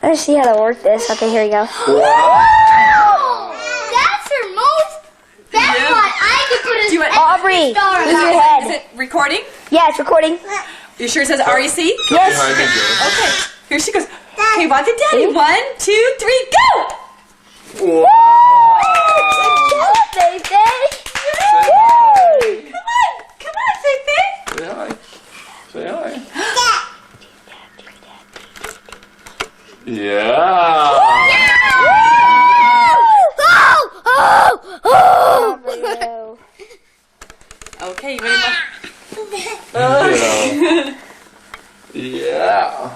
Let's see how to work this. Okay, here we go. Wow! That's her most. That's what I could put a Aubrey, star use on. your head. Is it recording? Yeah, it's recording. You sure it says REC? Yes. Behind me, Joe. Okay. Here she goes. Okay, watch it, Daddy. 1, 2, 3, go! Whoa. Good job, baby. Come on, Fifi. Say hi. Say hi. Yeah. Okay, you ready? Yeah.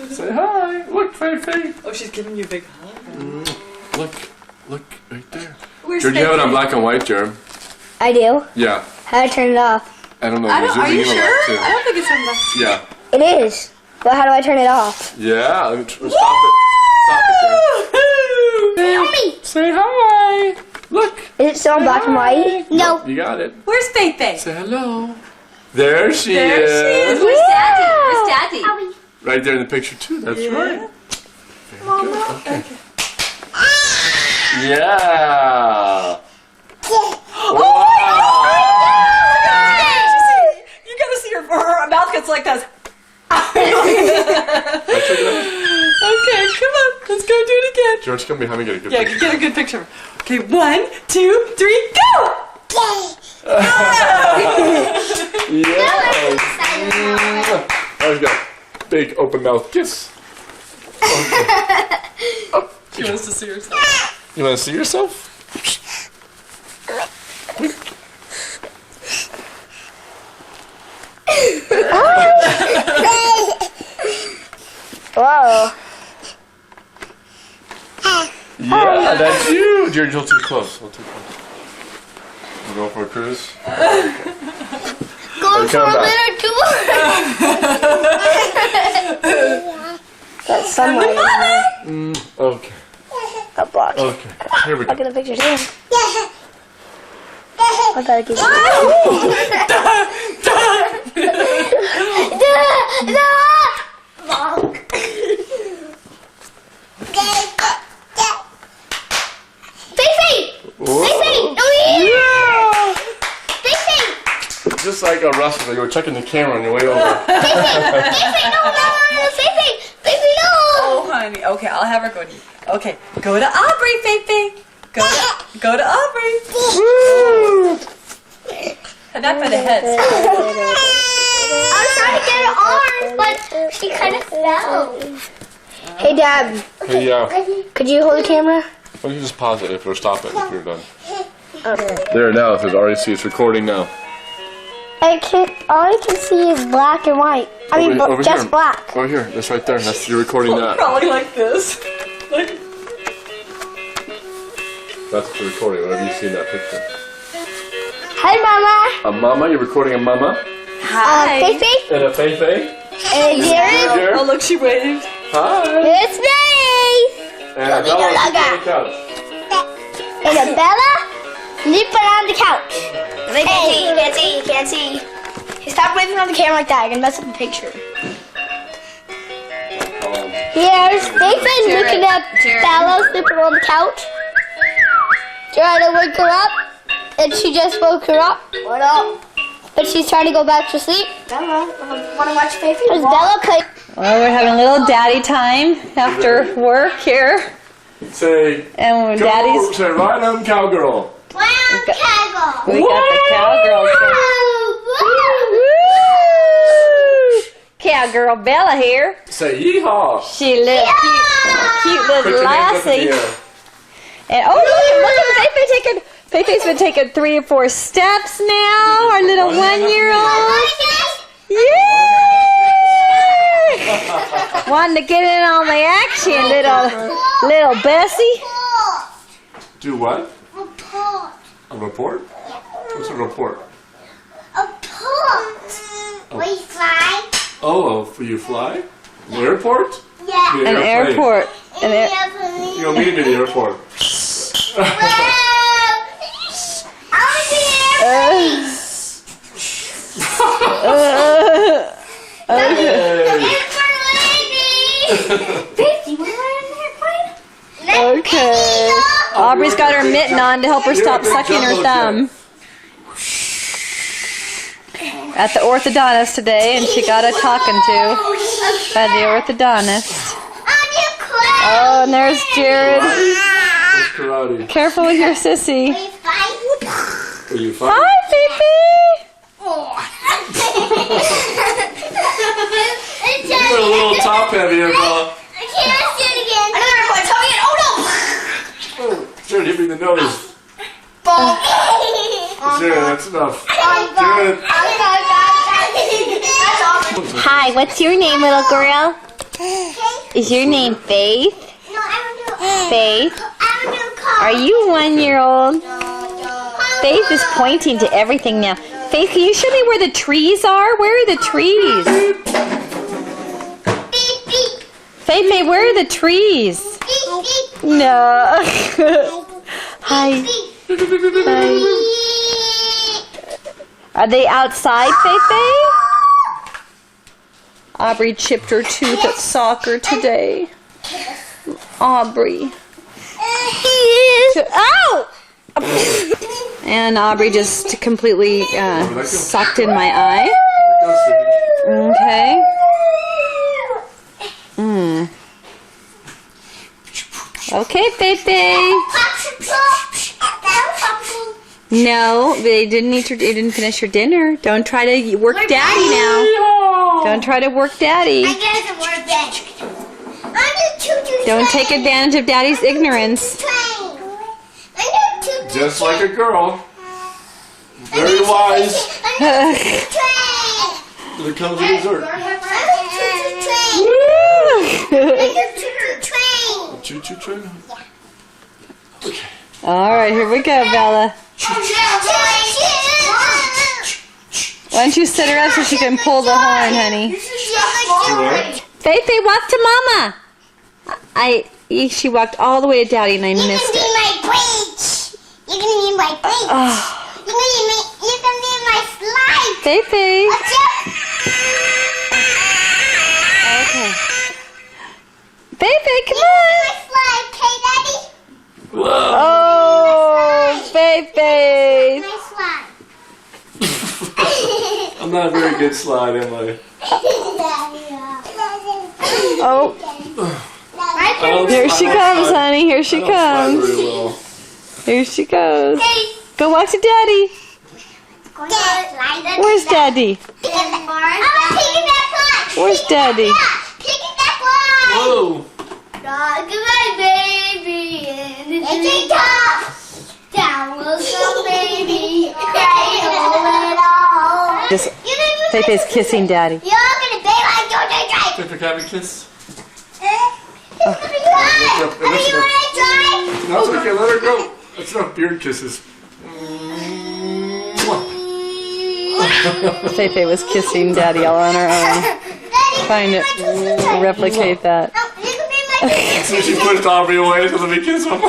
Say hi. Look, Faye. Oh, she's giving you a big hug. Look right there. Where's Jared, you have it on Fifi? black and white, Jared. I do. Yeah. How do I turn it off? I don't know. Are You're you zooming in a sure? lot, too. I don't think it's on the... Yeah. It is. But how do I turn it off? Yeah. Let me stop it. Stop it, Jared. Say hi. Look. Is it still on black and white? No. You got it. Where's Fifi? Say hello. There she There is. she is. Where's Daddy? Where's Daddy? Right there in the picture too. That's right. Very good. Okay. Yeah. Wow. You gotta see her mouth gets like this. Okay, come on. Let's go do it again. George, come behind me. Get a good Yeah, picture. get a good picture. Okay, 1, 2, 3, go! Yeah. There you go. Big open mouth kiss. Okay. Oh, She wants to see herself. you want to see yourself? Whoa. Yeah, that's you. Jared, you're too close. You go for a cruise? Going for a Come back. little tour. That's sunlight. Okay. Got blocked. Okay. Here we Look go. at the pictures again. I gotta give you. Just like a wrestler, you were checking the camera on your way over. Oh, honey. Okay, I'll have her go to you. Okay, go to Aubrey, Fifi. Go to Aubrey. Not by the heads. I was trying to get her arms, but she kind of fell. Hey, Dad. Hey, yeah. Could you hold the camera? Why don't you just pause it or stop it if you're done? There now, it says REC. It's recording now. All I can see is black and white. I mean, Over just here. black. Over here. That's right there. That's you're recording that. Probably like this. That's the recording. Whenever you see that picture. Hi, Mama. A mama. You're recording a mama Hi. Fifi. and a Feifei. And Jared. Jared. Oh, look, she waved. Hi. It's me. And Bella on the couch. And Bella leaping on the couch. You can't see. Hey, stop waving on the camera like that. You're gonna mess up the picture. Here's Nathan looking at Bella sleeping on the couch. Trying to wake her up. And she just woke her up. What up? But she's trying to go back to sleep. Bella, wanna watch Fifi? There's Bella play. Well, we're having a little daddy time after work here. Say, And go, daddy's... say, right on, cowgirl. We got the cowgirl. Cowgirl Bella here. Say, yeehaw. She little cute Put little your hands up in lassie. the air. And look at Fifi's been taking 3 or 4 steps now. Our little 1-year-old. Yeah! Wanting to get in on the action, little Bessie. Do what? A report? What's a report? We fly. Oh, you fly? An airport? Yeah. An An airport. You want me to be the airport? Hey. It's for lady. Babe, do you want to run in there, please? Okay. Aubrey's got her mitten on to help her stop sucking her thumb. At the orthodontist today, and she got a talking to by the orthodontist. Oh, and there's Jared. Where's karate? Careful with your sissy. Are you fine? Hi, Fifi. You're a little top heavy, Bella. I can't do it again. Another one. Tell me again. Oh Oh, Jared hit me in the nose. no. Jared, that's enough. Jared. Hi, what's your name, little girl? Is your name Faith? No, I don't do Faith? I don't do car. Are you 1 year old? Faith is pointing to everything now. Faith, can you show me where the trees are? Where are the trees? Beep, beep, Faith, where are the trees? beep, beep, No. Hi. beep. Are they outside, Faith? Aubrey chipped her tooth at soccer today. Aubrey. Ow! And Aubrey just completely sucked in my eye. Okay. Okay, Faith. No, they didn't eat your. They didn't finish your dinner. Don't try to work Daddy now. Don't try to work Daddy. I guess it worked then. I'm just choo-choo Don't train. take advantage of Daddy's ignorance. Train. I'm just choo-choo Just like a girl. Very wise. I'm just choo-choo train. When it comes to dessert. I'm just choo-choo train. I'm just choo-choo train. Choo-choo train? Okay. All right, here we go, Bella. Why don't you sit her up so she can pull the horn, honey? Faith, walk to Mama. She walked all the way to Daddy, and I missed it. You're gonna be my brains. You're gonna be my slide. Faith. Okay. Faith, come on. My slide, okay, Daddy? Whoa. Oh, Faith. My slide. I'm not a very good slide, am I? Oh, I don't here she slide. comes, honey. Here she I don't slide comes. very well. Here she goes. Hey. Go walk to Daddy. Where's Daddy? Where's Daddy? Whoa. Goodbye, baby. It's a top. Down will come, baby. Cradle it all. Just You didn't Faith's kissing Daddy. You're gonna be like George Take the cabin kiss. Are you wanna try? No, it's okay. Let her go. That's enough beard kisses. Faith was kissing Daddy all on her own. Trying to replicate that. Oh, you can be my So she pushed Aubrey away so let me kiss him.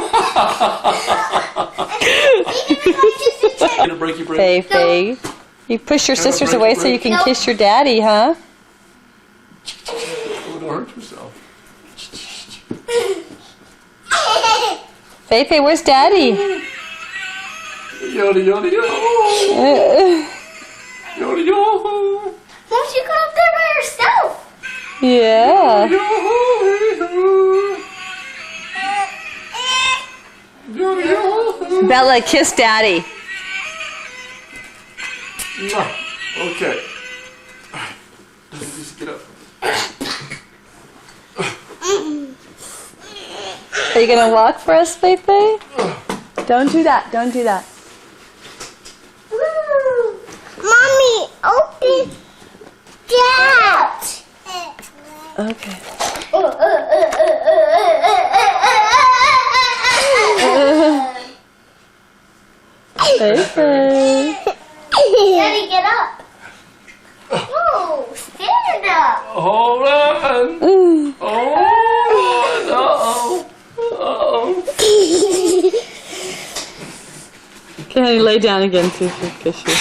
Gonna break you, break. Faith. You push your sisters away so you can kiss your daddy, huh? Oh, don't hurt yourself. Faith, where's Daddy? Yoda, yoda, yoda. Yoda, yoda. Won't you go up there by yourself? Yeah. Bella, kiss Daddy. Okay. Just get up. Are you gonna walk for us, Faith? Don't do that. Don't do that. Mommy, open that. Okay. Faith. Daddy, get up. Oh, stand up. Hold on. Mm. Hold on. Uh-oh. Uh-oh. Okay, lay down again, so she can kiss you.